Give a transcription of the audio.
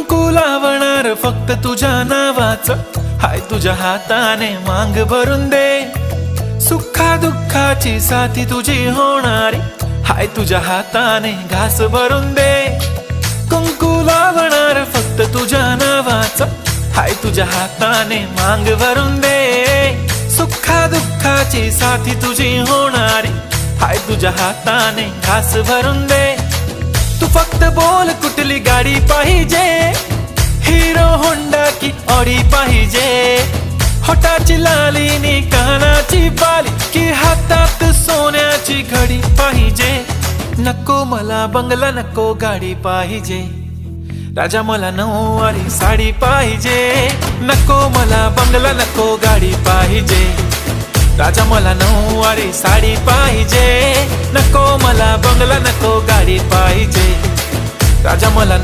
कुंकू लावणार फक्त तुझ्या नावाचं, हाय तुझ्या हाताने मांग भरून दे. सुखा दुःखाची साथी तुझी होणारी, हाय तुझ्या हाताने घास भरून दे. कुंकू लावणार फक्त तुझ्या नावाचं, हाय तुझ्या हाताने मांग भरून दे. सुखा दुःखाची साथी तुझी होणारी, हाय तुझ्या हाताने घास भरून दे. तू फक्त बोल कुठली गाडी पाहिजे, हिरो होंडा की ऑडी पाहिजे. होटाची लाली नी कानाची बाली, की हातात सोन्याची घडी पाहिजे. नको मला बंगला, नको गाडी पाहिजे. राजा मला नऊवारी साडी पाहिजे. नको मला बंगला, नको गाडी पाहिजे. राजा मला नऊवारी साडी पाहिजे. नको मला बंगला, नको गाडी पाहिजे. राजा मला